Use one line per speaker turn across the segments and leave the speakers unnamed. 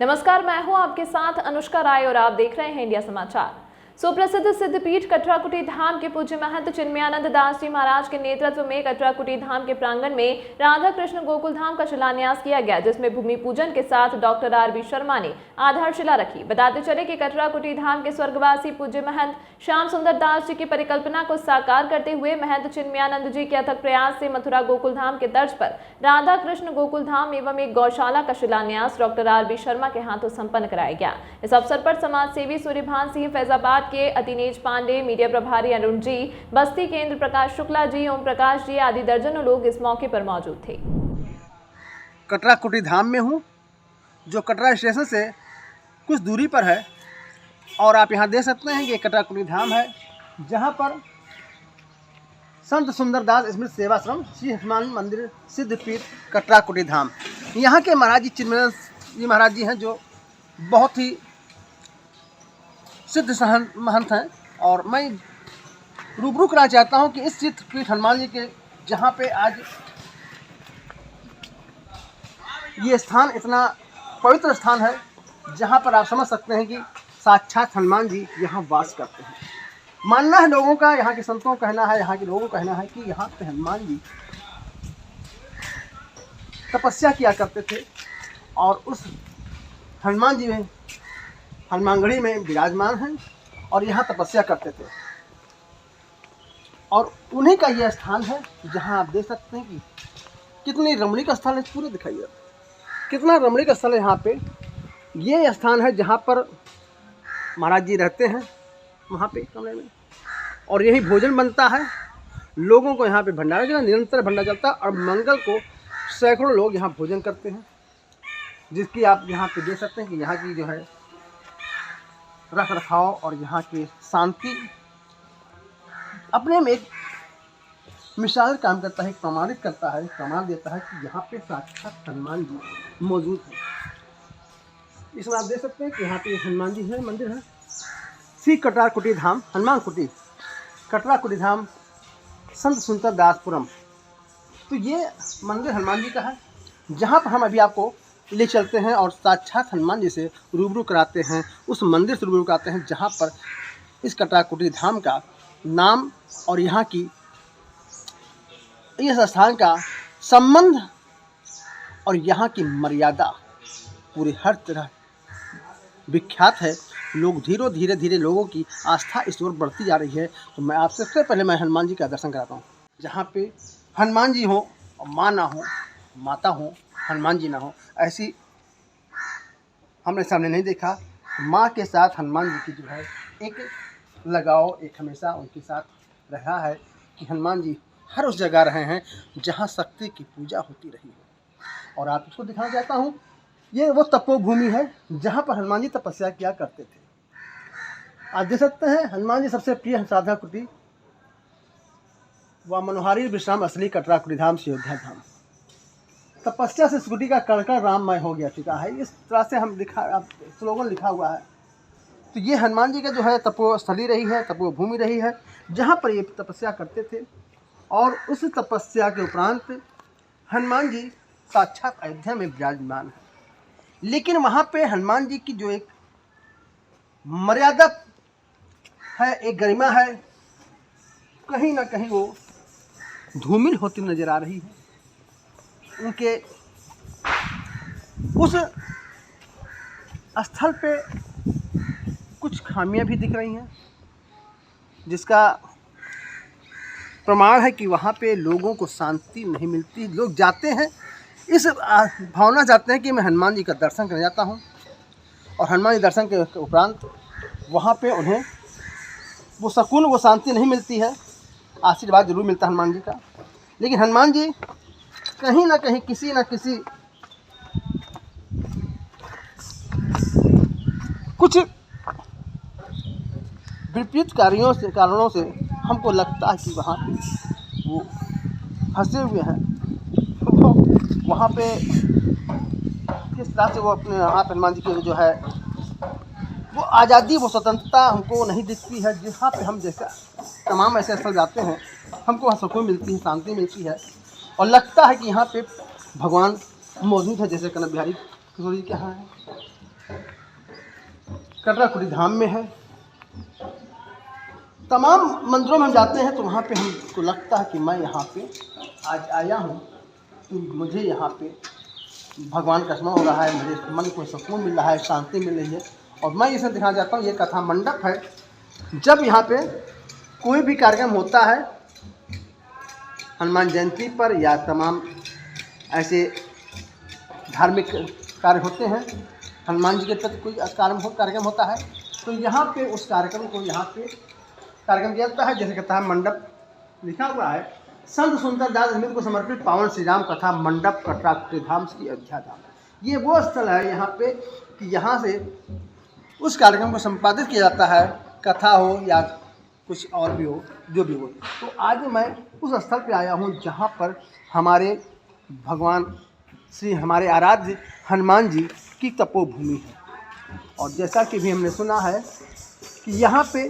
नमस्कार, मैं हूं आपके साथ अनुष्का राय और आप देख रहे हैं इंडिया समाचार। सुप्रसिद्ध सिद्धपीठ कटराकुटी धाम के पूज्य महंत चिन्मयानंद दास जी महाराज के नेतृत्व में कटराकुटी धाम के प्रांगण में राधा कृष्ण गोकुल धाम का शिलान्यास किया गया, जिसमें भूमि पूजन के साथ डॉक्टर आर.बी. शर्मा ने आधारशिला रखी। बताते चले कि कटराकुटी धाम के स्वर्गवासी पूज्य महंत श्याम सुंदर दास जी की परिकल्पना को साकार करते हुए महंत चिन्मयानंद जी के अथक प्रयास से मथुरा गोकुल धाम के तर्ज पर राधा कृष्ण गोकुल धाम एवं एक गौशाला का शिलान्यास डॉक्टर आर.बी. शर्मा के हाथों संपन्न कराया गया। इस अवसर पर समाज सेवी सूर्यभान सिंह फैजाबाद के अतिनेज पांडे, मीडिया प्रभारी अरुण जी, बस्ती केंद्र प्रकाश शुक्ला जी, ओम प्रकाश जी आदि दर्जनों लोग इस मौके पर मौजूद थे।
कटराकुटी धाम में हूँ, जो कटरा स्टेशन से कुछ दूरी पर है और आप यहाँ देख सकते हैं कि कटराकुटी धाम है, जहाँ पर संत सुंदरदास स्मृति सेवाश्रम श्री हनुमान मंदिर सिद्धपीठ कटराकुटी धाम। यहाँ के महाराज जी चिन्मयानंद जी महाराज जी हैं, जो बहुत ही सिद्ध महंत हैं। और मैं रूबरू करना चाहता हूँ कि इस सिद्धपीठ हनुमान जी के जहाँ पे आज ये स्थान इतना पवित्र स्थान है, जहाँ पर आप समझ सकते हैं कि साक्षात हनुमान जी यहाँ वास करते हैं। मानना है लोगों का, यहाँ के संतों का कहना है, यहाँ के लोगों का कहना है कि यहाँ पे हनुमान जी तपस्या किया करते थे और उस हनुमान जी में हनुमानगढ़ी में विराजमान हैं और यहाँ तपस्या करते थे। और उन्हीं का यह स्थान है जहाँ आप देख सकते हैं कि कितनी रमणीक स्थल है, पूरे दिखाइए कितना रमणीक स्थल है। यहाँ पे ये स्थान है जहाँ पर महाराज जी रहते हैं, वहाँ पे कमरे में, और यही भोजन बनता है। लोगों को यहाँ पे भंडारा चलता, निरंतर भंडारा चलता है और मंगल को सैकड़ों लोग यहाँ भोजन करते हैं, जिसकी आप यहाँ पे देख सकते हैं कि यहाँ की जो है रख रखाव और यहाँ की शांति अपने में एक मिसाल काम करता है, प्रमाणित करता है, प्रमाण देता है कि यहाँ पे साक्षात हनुमान जी मौजूद है। इसमें आप देख सकते हैं कि यहाँ पे हनुमान जी है, मंदिर है, श्री कटराकुटी धाम हनुमान कुटी कटराकुटी धाम संत सुंदर दासपुरम। तो ये मंदिर हनुमान जी का है, जहाँ पर हम अभी आपको ले चलते हैं और साक्षात हनुमान जी से रूबरू कराते हैं, उस मंदिर से रूबरू कराते हैं जहाँ पर इस कटराकुटी धाम का नाम और यहाँ की इस स्थान का संबंध और यहाँ की मर्यादा पूरी हर तरह विख्यात है। लोग धीरे धीरे लोगों की आस्था इस ओर बढ़ती जा रही है। तो मैं आपसे सबसे पहले मैं हनुमान जी का दर्शन कराता हूँ, जहाँ पे हनुमान जी हो और माँ ना हो, माता हो, हनुमान जी ना हो, ऐसी हमने सामने नहीं देखा। माँ के साथ हनुमान जी की जो है एक लगाव, एक हमेशा उनके साथ रहा है कि हनुमान जी हर उस जगह रहे हैं जहाँ शक्ति की पूजा होती रही है। और आप इसको दिखाना चाहता हूँ, ये वो तपोभूमि है जहाँ पर हनुमान जी तपस्या किया करते थे। आप देख सकते हैं हनुमान जी सबसे प्रिय साधना कुटी व मनोहारी विश्राम असली कटराकुटी धाम से अयोध्या धाम। तपस्या से स्कुटी का कड़कड़ राममय हो गया चुका है, इस तरह से हम स्लोगन लिखा हुआ है। तो ये हनुमान जी का जो है तपोस्थली रही है, तपोभूमि रही है, जहाँ पर ये तपस्या करते थे। और उस तपस्या के उपरांत हनुमान जी साक्षात अयोध्या में विराजमान है। लेकिन वहाँ पे हनुमान जी की जो एक मर्यादा है, एक गरिमा है, कहीं ना कहीं वो धूमिल होती नजर आ रही है। उनके उस स्थल पे कुछ खामियां भी दिख रही हैं, जिसका प्रमाण है कि वहाँ पे लोगों को शांति नहीं मिलती। लोग जाते हैं इस भावना चाहते हैं कि मैं हनुमान जी का दर्शन करने जाता हूँ, और हनुमान जी दर्शन के उपरांत वहाँ पे उन्हें वो सुकून, वो शांति नहीं मिलती है। आशीर्वाद जरूर मिलता है हनुमान जी का, लेकिन हनुमान जी कहीं ना कहीं किसी न किसी कुछ विपरीत कारणों से हमको लगता है कि वहाँ पे वो फंसे हुए हैं। वो वहाँ पे किस तरह से वो अपने हाथ हनुमान जी के जो है वो आज़ादी, वो स्वतंत्रता हमको नहीं दिखती है। जहाँ पे हम जैसा तमाम ऐसे स्थल जाते हैं, हमको वहाँ सुकून मिलती है, शांति मिलती है और लगता है कि यहाँ पे भगवान मौजूद है, जैसे कन्हैया बिहारी किशोर जी के यहाँ है। कटराकुटी धाम में है। तमाम मंदिरों में हम जाते हैं तो वहाँ पे हमको लगता है कि मैं यहाँ पे आज आया हूँ तो मुझे यहाँ पे भगवान का स्मरण हो रहा है, मेरे मन को सुकून मिल रहा है, शांति मिल रही है। और मैं इसे दिखाना चाहता हूँ, ये कथा मंडप है। जब यहाँ पे कोई भी कार्यक्रम होता है, हनुमान जयंती पर या तमाम ऐसे धार्मिक कार्य होते हैं, हनुमान जी के प्रति कोई कार्यक्रम होता है, तो यहाँ पे उस कार्यक्रम को यहाँ पे कार्यक्रम किया जाता है। जैसे कथा मंडप लिखा हुआ है, संत सुंदर दास अमित को समर्पित पावन श्री राम कथा मंडप कटराकुटी धाम की अयोध्या धाम। ये वो स्थल है यहाँ पे कि यहाँ से उस कार्यक्रम को संपादित किया जाता है, कथा हो या कुछ और भी हो, जो भी हो। तो आज मैं उस स्थल पे आया हूँ जहाँ पर हमारे भगवान श्री हमारे आराध्य हनुमान जी की तपोभूमि है। और जैसा कि भी हमने सुना है कि यहाँ पे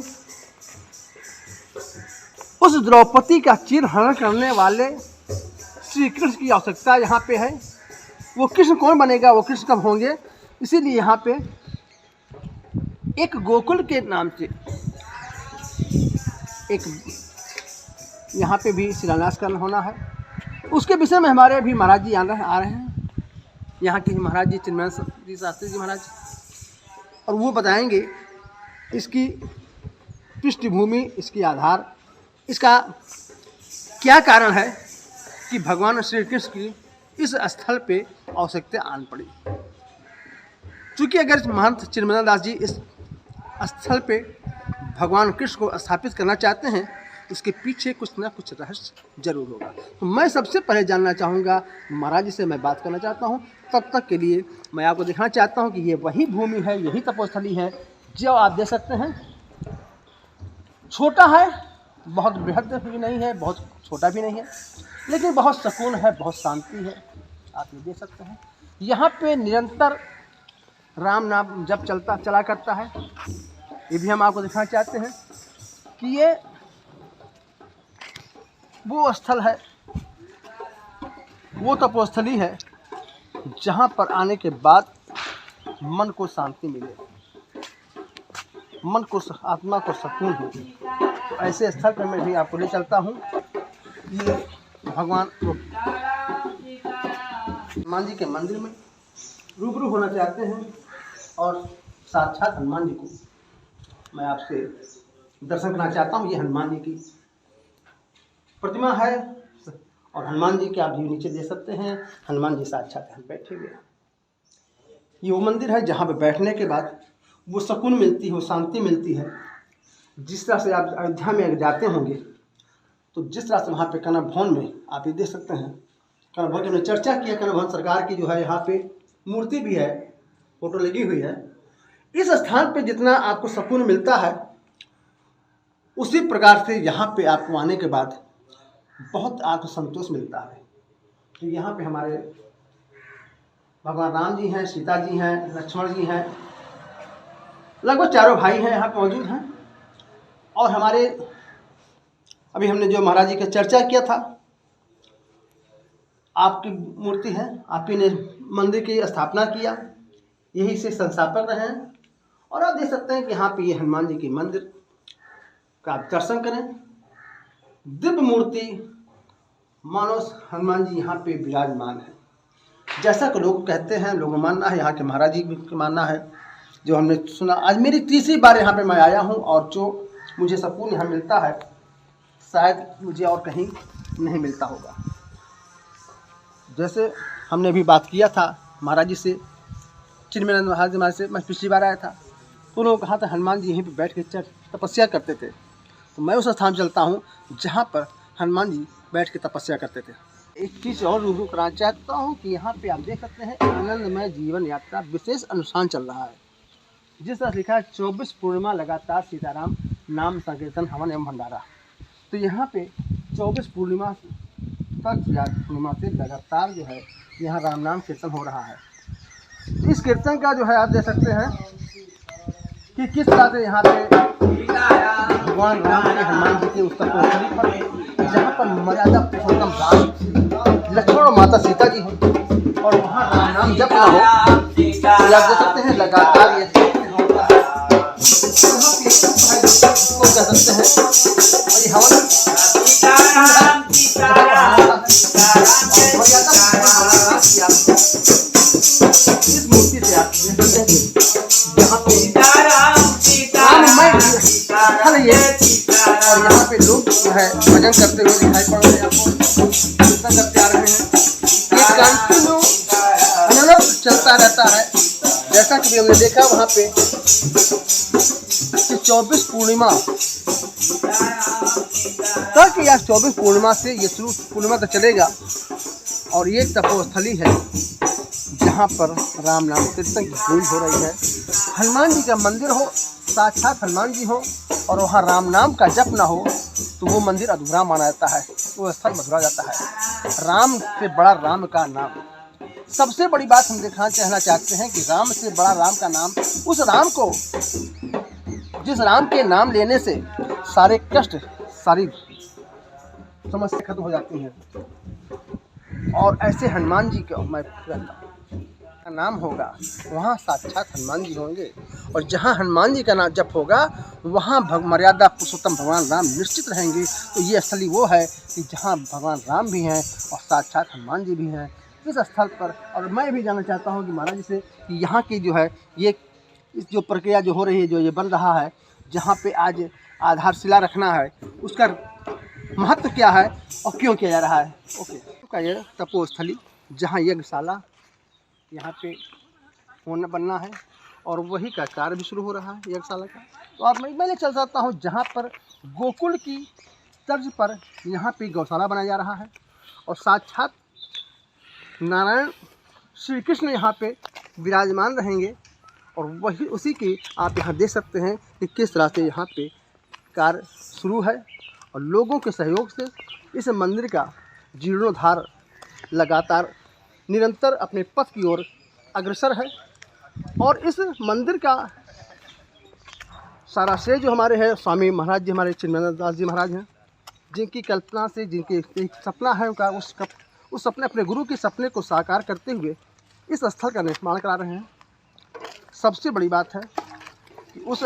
उस द्रौपदी का चिरहरण करने वाले श्री कृष्ण की आवश्यकता यहाँ पे है। वो कृष्ण कौन बनेगा, वो कृष्ण कब होंगे, इसीलिए यहाँ पे एक गोकुल के नाम से एक यहाँ पे भी शिलान्यास करना होना है। उसके विषय में हमारे अभी महाराज जी आ रहे हैं, यहाँ के महाराज जी चिन्मयानंद जी शास्त्री जी महाराज, और वो बताएंगे इसकी पृष्ठभूमि, इसकी आधार, इसका क्या कारण है कि भगवान श्री कृष्ण की इस स्थल पे आवश्यकता आन पड़ी। चूँकि अगर महंत चिन्मयानंद दास जी इस स्थल पे भगवान कृष्ण को स्थापित करना चाहते हैं, इसके पीछे कुछ ना कुछ रहस्य जरूर होगा। तो मैं सबसे पहले जानना चाहूँगा, महाराज जी से मैं बात करना चाहता हूँ। तब तक के लिए मैं आपको दिखाना चाहता हूँ कि ये वही भूमि है, यही तपोस्थली है जो आप देख सकते हैं। छोटा है, बहुत बृहद भी नहीं है, बहुत छोटा भी नहीं है, लेकिन बहुत सुकून है, बहुत शांति है। आप ये देख सकते हैं, यहाँ पे निरंतर राम नाम जब चला करता है। ये भी हम आपको दिखाना चाहते हैं कि ये वो स्थल है, वो तपोस्थली है जहाँ पर आने के बाद मन को शांति मिले, मन को आत्मा को सुकून हो। तो ऐसे स्थल पर मैं भी आपको ले चलता हूँ। ये भगवान हनुमान जी के मंदिर में रूबरू होना चाहते हैं और साक्षात हनुमान जी को मैं आपसे दर्शन करना चाहता हूँ। ये हनुमान जी की प्रतिमा है और हनुमान जी के आप जी नीचे दे सकते हैं, हनुमान जी साक्षात हम बैठे हुए हैं। ये वो मंदिर है जहाँ पे बैठने के बाद वो सुकून मिलती है, वो शांति मिलती है। जिस तरह से आप अयोध्या में जाते होंगे तो जिस तरह से वहाँ पे कनक भवन में आप ये देख सकते हैं, कनक भवन की हमने चर्चा किया, कनक भवन सरकार की जो है यहाँ पे मूर्ति भी है, फोटो लगी हुई है। इस स्थान पे जितना आपको सुकून मिलता है, उसी प्रकार से यहाँ पे आपको आने के बाद बहुत आपको संतोष मिलता है। तो यहाँ पे हमारे भगवान राम जी हैं, सीता जी हैं, लक्ष्मण जी हैं, लगभग चारों भाई हैं यहाँ पे मौजूद हैं। और हमारे अभी हमने जो महाराज जी का चर्चा किया था, आपकी मूर्ति है, आप ही ने मंदिर की स्थापना किया, यही से संस्थापक रहे हैं। और आप देख सकते हैं कि यहाँ पे ये हनुमान जी की मंदिर का आप दर्शन करें। दिव्य मूर्ति मानो हनुमान जी यहाँ पे विराजमान है, जैसा कि लोग कहते हैं, लोगों का मानना है, यहाँ के महाराज जी का मानना है, जो हमने सुना। आज मेरी तीसरी बार यहाँ पे मैं आया हूँ और जो मुझे सुकून यहाँ मिलता है शायद मुझे और कहीं नहीं मिलता होगा। जैसे हमने अभी बात किया था महाराज जी से, चिन्मयानंद महाराज जी हमारे से, मैं पिछली बार आया था तो उन्होंने कहा था हनुमान जी यहीं पे बैठ के तपस्या करते थे। तो मैं उस स्थान चलता हूँ जहाँ पर हनुमान जी बैठ के तपस्या करते थे। एक चीज़ और रूबरू कराना चाहता हूँ कि यहाँ पे आप देख सकते हैं आनंदमय जीवन यात्रा विशेष अनुष्ठान चल रहा है। जिस तरह लिखा है 24 पूर्णिमा लगातार सीताराम नाम संकीर्तन हवन एवं भंडारा। तो यहाँ पे 24 पूर्णिमा तक या पूर्णिमा से लगातार जो है यहाँ राम नाम कीर्तन हो रहा है। इस कीर्तन का जो है आप देख सकते हैं कि किस तरह से यहाँ पे भगवान राम ने हनुमान जी के उत्तर पर जहाँ पर मर्यादा पुरुषोत्तम राम लक्ष्मण और माता सीता जी हैं और वहाँ राम नाम जप ना हो ये आप देख सकते हैं लगातार ये होता है। इसको कह सकते हैं और ये हवन इस मूर्ति से आप देख सकते हैं यहाँ पे राममय स्थल ये, और यहाँ पे लोग जो है भजन करते हुए दिखाई पड़ रहे हैं आपको, कीर्तन करते आ रहे हैं। ये कंटिन्यू अनवरत चलता रहता है। जैसा कि हमने देखा वहाँ पे कि 24 पूर्णिमा तक या 24 पूर्णिमा से ये शुरू पूर्णिमा तक चलेगा, और ये तपोस्थली है जहाँ पर राम नाम कीर्तन की पूजा हो रही है। हनुमान जी का मंदिर हो, साक्षात हनुमान जी हो, और वहाँ राम नाम का जप ना हो तो वो मंदिर अधूरा माना जाता है, वो स्थल मधुरा जाता है। राम से बड़ा राम का नाम। सबसे बड़ी बात हम कहना चाहते हैं कि राम से बड़ा राम का नाम, उस राम को, जिस राम के नाम लेने से सारे कष्ट, सारी समस्या खत्म हो जाती हैं। और ऐसे हनुमान जी का मैं का नाम होगा वहाँ साक्षात हनुमान जी होंगे, और जहाँ हनुमान जी का नाम जप होगा वहाँ मर्यादा पुरुषोत्तम भगवान राम निश्चित रहेंगे। तो ये स्थली वो है कि जहाँ भगवान राम भी हैं और साक्षात हनुमान जी भी हैं इस स्थल पर। और मैं भी जानना चाहता हूँ कि महाराज जी से कि यहाँ की जो है ये इस जो प्रक्रिया जो हो रही है, जो ये बन रहा है, जहाँ पे आज आधारशिला रखना है, उसका महत्व क्या है और क्यों किया जा रहा है। ओके, का ये तपोस्थली जहाँ यज्ञशाला यहाँ पे बनना है, और वही का कार्य भी शुरू हो रहा है यज्ञशाला का। तो आप मैं चल सकता हूँ जहाँ पर गोकुल की तर्ज पर यहाँ पे गौशाला बनाया जा रहा है, और साक्षात नारायण श्री कृष्ण यहाँ पे विराजमान रहेंगे, और वही उसी की आप यहाँ देख सकते हैं कि किस तरह से यहाँ पे कार्य शुरू है, और लोगों के सहयोग से इस मंदिर का जीर्णोद्धार लगातार निरंतर अपने पथ की ओर अग्रसर है। और इस मंदिर का सारा श्रेय जो हमारे हैं स्वामी महाराज जी, हमारे चिन्मयानंद दास जी महाराज हैं, जिनकी कल्पना से, जिनके एक सपना है उनका, उस सपने, अपने गुरु के सपने को साकार करते हुए इस स्थल का निर्माण करा रहे हैं। सबसे बड़ी बात है कि उस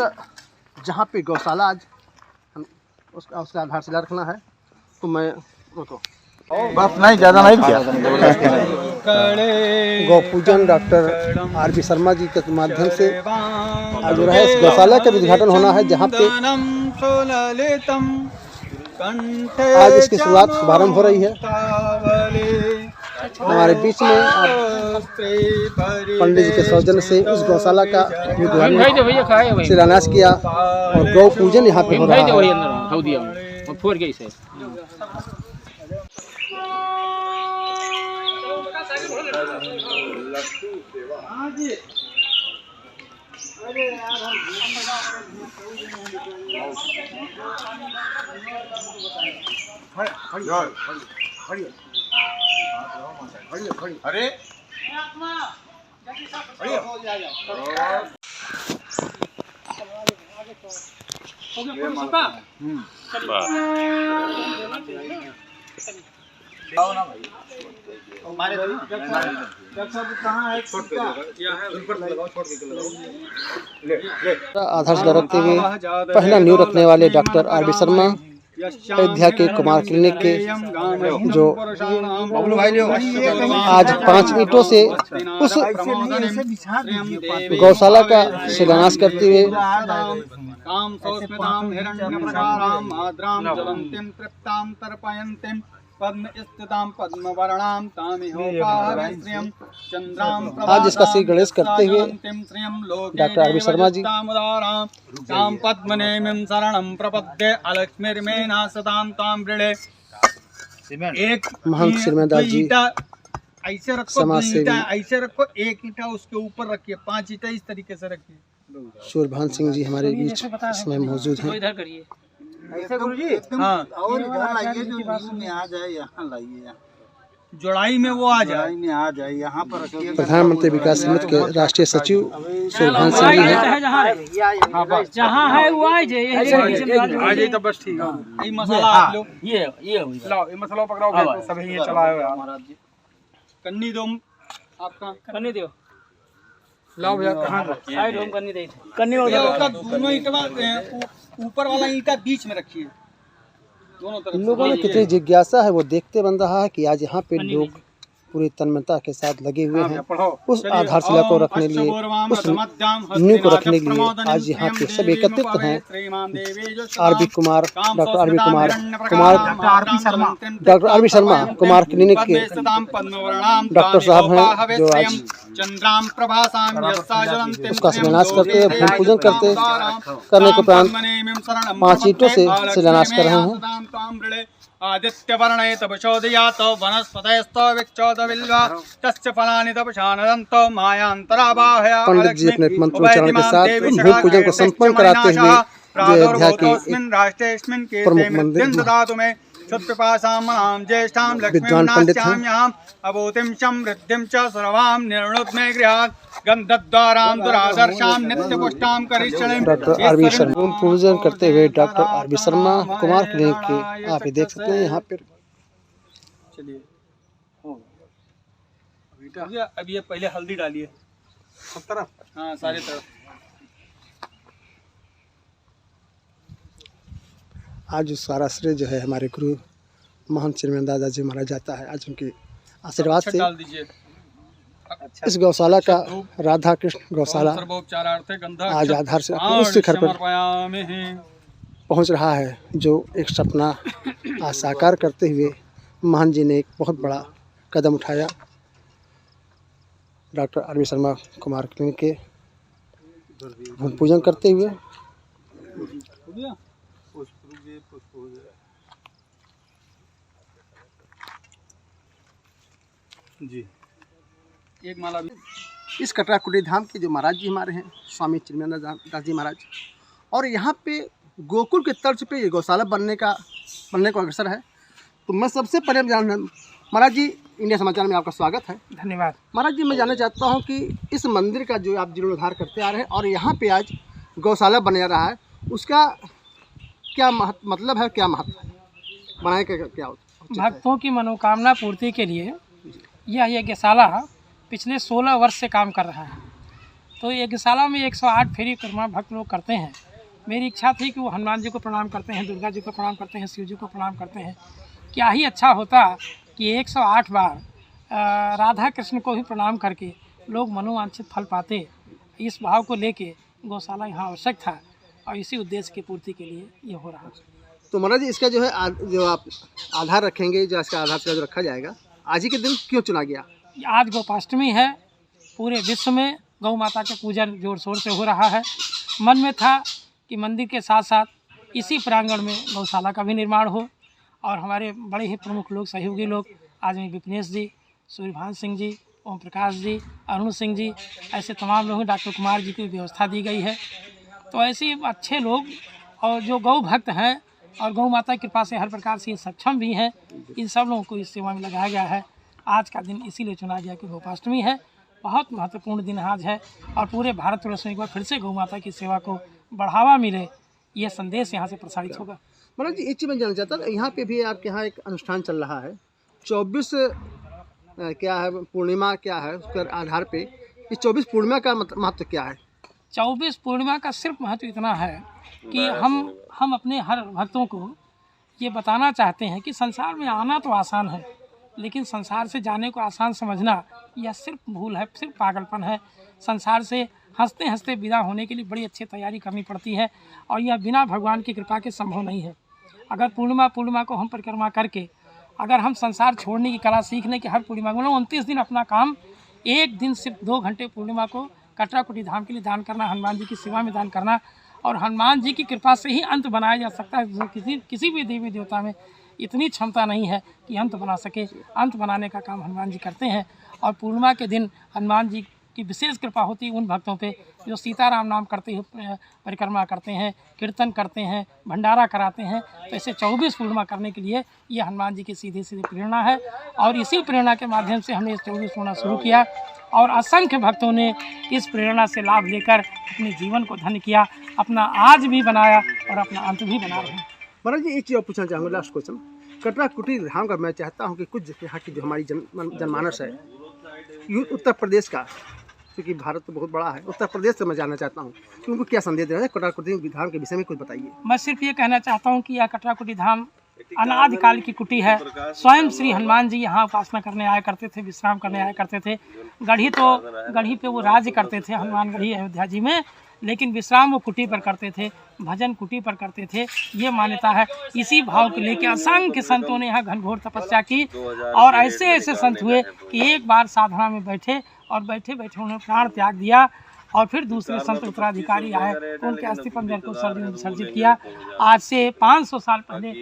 जहाँ पे गौशाला आज उसका आधारशिला रखना है, तो मैं
बस नहीं, ज़्यादा नहीं किया।
गौ पूजन डॉक्टर आर.बी. शर्मा जी के माध्यम से आज जो है इस गौशाला का उद्घाटन होना है, जहाँ पे आज इसकी शुभारंभ हो रही है। हमारे बीच में पंडित जी के सौजन्य से उस गौशाला का शिलान्यास किया, और गौ पूजन यहाँ पे हो रहा है।
अरे
आधारशिला रखते हुए पहला नींव रखने वाले डॉक्टर आर.बी. शर्मा अयोध्या के कुमार क्लिनिक के, जो आज 5 ईंटों से उस गौशाला का शिलान्यास करते हुए आज इसका श्री गणेश करते हुए डॉक्टर आर.बी. शर्मा जी महंत श्रीमदास जी
ऐसे रखो, ऐसे रखो, एक ईंटा उसके ऊपर रखिए, 5 ईंटा इस तरीके से रखिए।
सूर्यभान सिंह जी हमारे बीच इसमें मौजूद हैं।
ऐसे गुरुजी, हाँ,
और इधर लाइए, जो बीच में आ जाए यहाँ लाइए,
जोड़ाई में वो आ जाए,
आ जाए यहाँ पर रखिए।
प्रधानमंत्री विकास समिति के राष्ट्रीय सचिव सूर्यभान सिंह जी हैं।
जहाँ है वो आ जाए, तो बस ठीक है। ये मसाला आप लोग, ये लाओ, ये मसाला पकड़ाओ, सभी ये चलाओ। कन्नी दो, आपका कन्नी दो। लाओ भैया कहाँ साइड होम करनी रही थी करनी होगा उसका दोनों ईंटा ऊपर वाला ईंटा बीच में रखिए दोनों तरफ।
लोगों में कितनी जिज्ञासा है वो देखते बन रहा है कि आज यहाँ पे लोग पूरी तन्मयता के साथ लगे हुए हैं उस आधारशिला को रखने लिए, उस नींव को रखने के लिए। आज यहाँ पे सब एकत्रित हैं। RB Kumar, doctor RB Kumar, doctor RB Sharma Kumar clinic के डॉक्टर साहब हैं जो आज उसका शिलान्यास करते हैं, भूमि पूजन करने के उपरांत 5 ईंटों से शिलान्यास कर रहे हैं।
आदित्य वर्णे तपशोदयात वनस्पतयस्तो विच्चोदविल्वा तस्य फलानि तपशानदन्तो मायांतराबाहया।
पंडित जी अपने मंत्रोच्चारण के साथ भूमि पूजन को संपन्न कराते हुए अयोध्या के प्रमुख मंदिर विद्वान पंडित हैं।
अभूतिं समृद्धिं च सर्वां निर्णुद्मे गृहात् गन्धद्वारां दुरादर्शां नित्यपुष्टां करिष्यणीं।
डॉक्टर आरबी शर्मा भूमि पूजन करते हुए doctor RB Sharma Kumar clinic के आप ये देख सकते हैं यहाँ पे।
चलिए अब ये पहले हल्दी डालिए सब तरफ, हाँ सारे तरफ।
आज सारा श्रेय जो है हमारे गुरु महंत चिन्मयानंद दादा जी महाराज जाता है। आज उनके आशीर्वाद से
डाल दीजिए।
इस गौशाला का राधा कृष्ण गौशाला आज आधार से उस शिखर पर पहुंच रहा है जो एक सपना आज साकार करते हुए महंत जी ने एक बहुत बड़ा कदम उठाया। Doctor RB Sharma Kumar clinic के भूमि पूजन करते हुए
जी एक माला भी।
इस कटरा कुटी धाम के जो महाराज जी हमारे हैं स्वामी चिन्मयानंद दास जी महाराज, और यहाँ पे गोकुल के तर्ज पे ये गौशाला बनने को अग्रसर है। तो मैं सबसे पहले महाराज जी इंडिया समाचार में आपका स्वागत है।
धन्यवाद।
महाराज जी मैं जानना चाहता हूँ कि इस मंदिर का जो आप जीर्णोद्धार करते आ रहे हैं और यहाँ पे आज गौशाला बन रहा है, उसका क्या मतलब है, क्या महत्व है, बनाने का क्या होता है?
भक्तों की मनोकामना पूर्ति के लिए यह यज्ञशाला पिछले 16 वर्ष से काम कर रहा है। तो यज्ञशाला में 108 फेरी परिक्रमा भक्त लोग करते हैं। मेरी इच्छा थी कि वो हनुमान जी को प्रणाम करते हैं, दुर्गा जी को प्रणाम करते हैं, शिव जी को प्रणाम करते हैं। क्या ही अच्छा होता कि 108 बार राधा कृष्ण को भी प्रणाम करके लोग मनोवांछित फल पाते। इस भाव को लेके गौशाला यहाँ आवश्यक था और इसी उद्देश्य की पूर्ति के लिए ये हो रहा है।
तो महाराज जी इसका जो है जो आप आधार रखेंगे, जो इसका आधार जो रखा जाएगा, आज ही के दिन क्यों चुना गया?
आज गोपाष्टमी है। पूरे विश्व में गौ माता का पूजन जोर शोर से हो रहा है। मन में था कि मंदिर के साथ साथ इसी प्रांगण में गौशाला का भी निर्माण हो और हमारे बड़े ही प्रमुख लोग, सहयोगी लोग, आज में विपिनेश जी, सूर्यभान सिंह जी, ओम प्रकाश जी, अरुण सिंह जी, ऐसे तमाम लोग, डॉक्टर कुमार जी की व्यवस्था दी गई है। तो ऐसे अच्छे लोग और जो गौ भक्त हैं और गौ माता की कृपा से हर प्रकार से सक्षम भी हैं, इन सब लोगों को इस सेवा में लगाया गया है। आज का दिन इसीलिए चुना गया कि गोपाष्टमी है, बहुत महत्वपूर्ण दिन आज है और पूरे भारतवर्ष में एक बार फिर से गौ माता की सेवा को बढ़ावा मिले, ये संदेश यहाँ से प्रसारित होगा।
महाराज जी एक चीज़ मैं जानना चाहता था, यहाँ पे भी आपके यहाँ एक अनुष्ठान चल रहा है 24 क्या है पूर्णिमा, क्या है उसके आधार पे इस 24 पूर्णिमा का महत्व क्या है?
24 पूर्णिमा का सिर्फ महत्व इतना है कि हम अपने हर भक्तों को ये बताना चाहते हैं कि संसार में आना तो आसान है, लेकिन संसार से जाने को आसान समझना यह सिर्फ भूल है, सिर्फ पागलपन है। संसार से हंसते हंसते विदा होने के लिए बड़ी अच्छी तैयारी करनी पड़ती है और यह बिना भगवान की कृपा के संभव नहीं है। अगर पूर्णिमा को हम परिक्रमा करके अगर हम संसार छोड़ने की कला सीख लें कि हर पूर्णिमा को 29 दिन अपना काम, एक दिन सिर्फ 2 घंटे पूर्णिमा को कटरा कुटी धाम के लिए दान करना, हनुमान जी की सेवा में दान करना, और हनुमान जी की कृपा से ही अंत बनाया जा सकता है। किसी भी देवी देवता में इतनी क्षमता नहीं है कि अंत बना सके। अंत बनाने का काम हनुमान जी करते हैं और पूर्णिमा के दिन हनुमान जी की विशेष कृपा होती है उन भक्तों पे जो सीताराम नाम करते हुए परिक्रमा करते हैं, कीर्तन करते हैं, भंडारा कराते हैं। तो ऐसे 24 पूर्णिमा करने के लिए ये हनुमान जी की सीधी प्रेरणा है और इसी प्रेरणा के माध्यम से हमने इस 24 पूर्णिमा शुरू किया और असंख्य भक्तों ने इस प्रेरणा से लाभ लेकर अपने जीवन को धन्य किया, अपना आज भी बनाया और अपना अंत भी बना रहे हैं।
महाराज जी एक चीज़ और पूछना चाहूँगा, लास्ट क्वेश्चन। कटरा कुटी धाम का मैं चाहता हूँ कि कुछ यहाँ की जो हमारी जनमानस है उत्तर प्रदेश का, क्योंकि भारत तो बहुत बड़ा है, उत्तर प्रदेश से मैं जानना चाहता हूँ कि उनको क्या संदेश देना है कटराकुटी धाम के विषय में कुछ बताइए।
मैं सिर्फ ये कहना चाहता हूँ कि यह कटराकुटी धाम अनादिकाल की कुटी है। स्वयं श्री हनुमान जी यहाँ उपासना करने आया करते थे, विश्राम करने आया करते थे। गढ़ी पे वो राज्य करते थे, हनुमान गढ़ी अयोध्या जी में, लेकिन विश्राम वो कुटी पर करते थे, भजन कुटी पर करते थे। ये मान्यता है। इसी भाव को लेकर असंख्य संतों ने यहाँ घनघोर तपस्या की और ऐसे ऐसे संत हुए कि एक बार साधना में बैठे और बैठे बैठे उन्होंने प्राण त्याग दिया और फिर दूसरे संत उत्तराधिकारी आए तो उनके अस्थि पंजर को सरजू में विसर्जित किया। आज से 500 साल पहले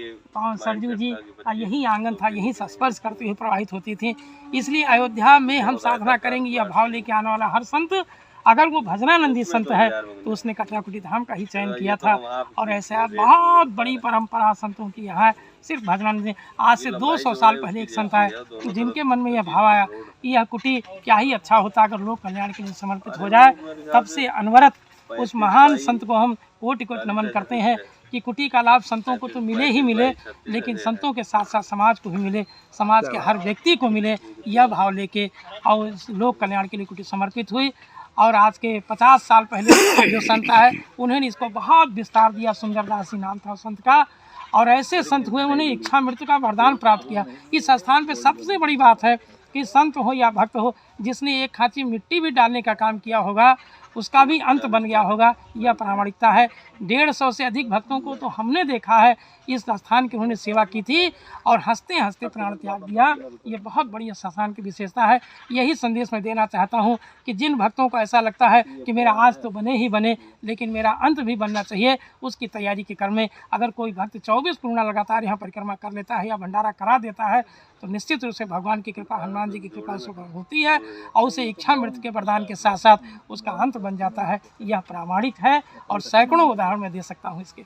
सरजू जी यही आंगन था, यही स्पर्श करते हुए प्रवाहित होती थी। इसलिए अयोध्या में हम साधना करेंगे, यह भाव लेके आने वाला हर संत, अगर वो भजनानंदी संत है तो उसने कटराकुटी धाम का ही चयन किया था। और ऐसा बहुत बड़ी परंपरा संतों की यहाँ है। सिर्फ भजनानंदी, आज से 200 साल पहले एक संत आए तो जिनके मन में यह भाव आया कि यह कुटी क्या ही अच्छा होता अगर लोक कल्याण के लिए समर्पित हो जाए। तब से अनवरत उस महान संत को हम कोटि कोटि नमन करते हैं कि कुटी का लाभ संतों को तो मिले ही मिले, लेकिन संतों के साथ साथ समाज को भी मिले, समाज के हर व्यक्ति को मिले। यह भाव लेके और लोक कल्याण के लिए कुटी समर्पित हुई। और आज के 50 साल पहले जो संत है उन्होंने इसको बहुत विस्तार दिया। सुंदरदास जी नाम था संत का। और ऐसे संत हुए, उन्हें इच्छा मृत्यु का वरदान प्राप्त किया। इस स्थान पे सबसे बड़ी बात है कि संत हो या भक्त हो, जिसने एक खांची मिट्टी भी डालने का काम किया होगा उसका भी अंत बन गया होगा। यह प्रामाणिकता है। 150 से अधिक भक्तों को तो हमने देखा है इस स्थान की उन्होंने सेवा की थी और हंसते हंसते प्राण त्याग दिया। ये बहुत बड़ी इस स्थान की विशेषता है। यही संदेश मैं देना चाहता हूँ कि जिन भक्तों को ऐसा लगता है कि मेरा आज तो बने ही बने लेकिन मेरा अंत भी बनना चाहिए, उसकी तैयारी के क्रम में अगर कोई भक्त 24 पूर्णा लगातार यहाँ परिक्रमा कर लेता है या भंडारा करा देता है तो निश्चित रूप से भगवान की कृपा, हनुमान जी की कृपा उस पर होती है और उसे इच्छा मृत्यु के वरदान के साथ साथ उसका अंत बन जाता है। यह प्रामाणिक है और सैकड़ों उदाहरण मैं दे सकता हूँ इसके।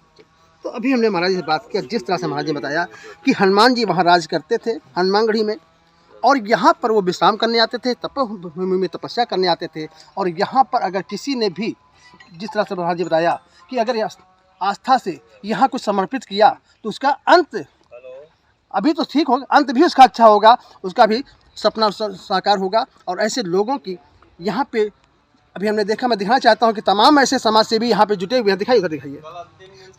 तो अभी हमने महाराज जी से बात किया, जिस तरह से महाराज जी ने बताया कि हनुमान जी वहाँ राज करते थे हनुमानगढ़ी में, और यहाँ पर वो विश्राम करने आते थे, तपोभूमि में तपस्या करने आते थे। और यहाँ पर अगर किसी ने भी, जिस तरह से महाराज जी बताया कि अगर आस्था से यहाँ कुछ समर्पित किया तो उसका अंत अभी तो ठीक होगा, अंत भी उसका अच्छा होगा, उसका भी सपना साकार होगा। और ऐसे लोगों की यहाँ पे अभी हमने देखा, मैं दिखाना चाहता हूँ कि तमाम ऐसे समाज सेवी यहाँ पे जुटे हुए हैं। दिखाइए, उधर दिखाइए,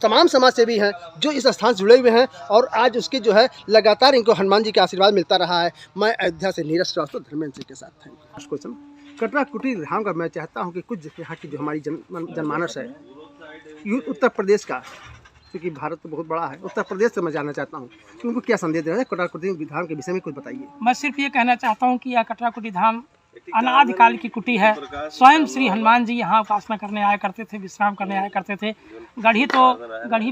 तमाम समाज सेवी हैं जो इस स्थान से जुड़े हुए हैं और आज उसके जो है लगातार इनको हनुमान जी का आशीर्वाद मिलता रहा है। मैं अयोध्या से नीरज श्रीवास्तव धर्मेंद्र सिंह के साथ थैंक यू। कटराकुटी धाम का मैं चाहता हूँ कि कुछ यहाँ की जो हमारी जनमानस है उत्तर प्रदेश का, क्योंकि भारत तो बहुत बड़ा है, उत्तर प्रदेश से मैं जानना चाहता हूँ कि उनको क्या संदेश देना है कटराकुटी धाम के विषय में कुछ बताइए।
मैं सिर्फ ये कहना चाहता हूँ कि यह कटराकुटी धाम अनादिकाल की कुटी है। स्वयं श्री हनुमान जी यहाँ उपासना करने आया करते थे, विश्राम करने आया करते थे। गढ़ी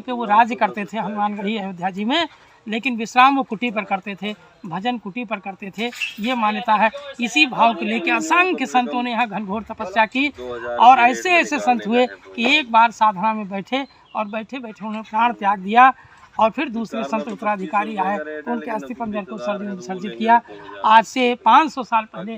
पे वो राज्य करते थे, हनुमान गढ़ी अयोध्या जी में, लेकिन विश्राम वो कुटी पर करते थे, भजन कुटी पर करते थे। ये मान्यता है। इसी भाव को लेकर असंख्य संतों ने यहाँ घनघोर तपस्या की और ऐसे ऐसे संत हुए कि एक बार साधना में बैठे और बैठे बैठे उन्होंने प्राण त्याग दिया और फिर दूसरे संत उत्तराधिकारी आए तो उनके अस्थि पंजर को सरजू में विसर्जित किया। आज से 500 साल पहले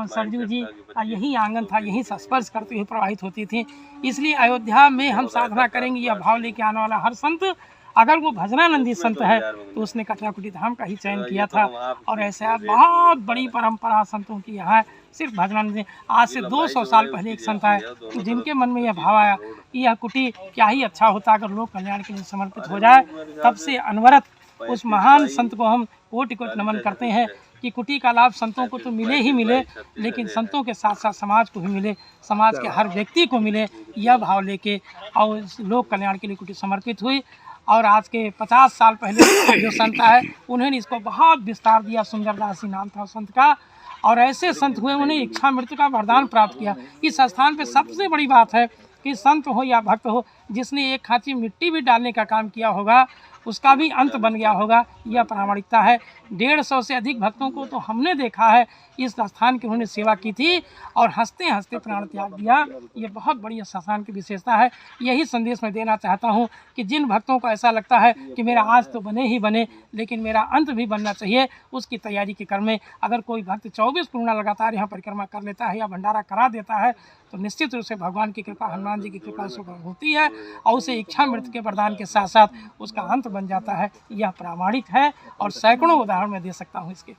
सरजू जी यही आंगन था, यही स्पर्श करते हुए प्रवाहित होती थी। इसलिए अयोध्या में हम साधना करेंगे, यह भाव लेके आने वाला हर संत, अगर वो भजनानंदी संत है तो उसने कटराकुटी धाम का ही चयन किया था। और ऐसा बहुत बड़ी परंपरा संतों की यहाँ है। सिर्फ भजनानंदी, आज से 200 साल पहले एक संत आए तो जिनके मन में यह भाव आया कि यह कुटी क्या ही अच्छा होता अगर लोक कल्याण के लिए समर्पित हो जाए। तब से अनवरत उस महान संत को हम कोटि कोटि नमन करते हैं कि कुटी का लाभ संतों को तो मिले ही मिले, लेकिन संतों के साथ साथ समाज को भी मिले, समाज के हर व्यक्ति को मिले। यह भाव लेके और लोक कल्याण के लिए कुटी समर्पित हुई। और आज के 50 साल पहले जो संत है उन्होंने इसको बहुत विस्तार दिया। सुंदरदास जी नाम था संत का। और ऐसे संत हुए, उन्हें इच्छा मृत्यु का वरदान प्राप्त किया। इस स्थान पे सबसे बड़ी बात है कि संत हो या भक्त हो, जिसने एक खांची मिट्टी भी डालने का काम किया होगा उसका भी अंत बन गया होगा। यह प्रामाणिकता है। 150 से अधिक भक्तों को तो हमने देखा है इस स्थान की उन्होंने सेवा की थी और हंसते हंसते प्राण त्याग दिया। ये बहुत बड़ी इस स्थान की विशेषता है। यही संदेश मैं देना चाहता हूँ कि जिन भक्तों को ऐसा लगता है कि मेरा आज तो बने ही बने लेकिन मेरा अंत भी बनना चाहिए, उसकी तैयारी के क्रम में अगर कोई भक्त 24 पूर्णा लगातार यहाँ परिक्रमा कर लेता है या भंडारा करा देता है तो निश्चित रूप से भगवान की कृपा, हनुमान जी की कृपा उस पर होती है और उसे इच्छा मृत्यु के वरदान के साथ साथ उसका अंत बन जाता है। यह प्रामाणिक है और सैकड़ों उदाहरण मैं दे सकता हूँ इसके।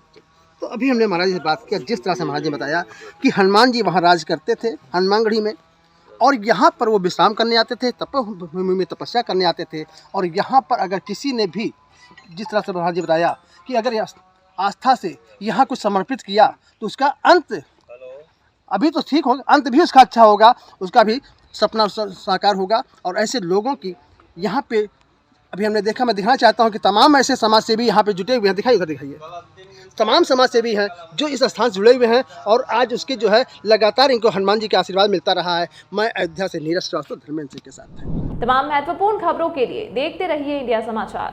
तो अभी हमने महाराज जी से बात किया, जिस तरह से महाराज जी ने बताया कि हनुमान जी वहाँ राज करते थे हनुमानगढ़ी में, और यहाँ पर वो विश्राम करने आते थे, तपोभूमि में तपस्या करने आते थे। और यहाँ पर अगर किसी ने भी, जिस तरह से महाराज जी बताया कि अगर आस्था से यहाँ कुछ समर्पित किया तो उसका अंत अभी तो ठीक होगा, अंत भी उसका अच्छा होगा, उसका भी सपना साकार होगा। और ऐसे लोगों की यहाँ पे अभी हमने देखा, मैं दिखाना चाहता हूँ कि तमाम ऐसे समाज सेवी यहाँ पे जुटे हुए हैं। दिखाइए तमाम समाज सेवी हैं जो इस स्थान से जुड़े हुए हैं, और आज उसके जो है लगातार इनको हनुमान जी का आशीर्वाद मिलता रहा है। मैं अयोध्या से नीरज श्रीवास्तव, धर्मेंद्र सिंह के साथ।
तमाम महत्वपूर्ण खबरों के लिए देखते रहिए इंडिया समाचार।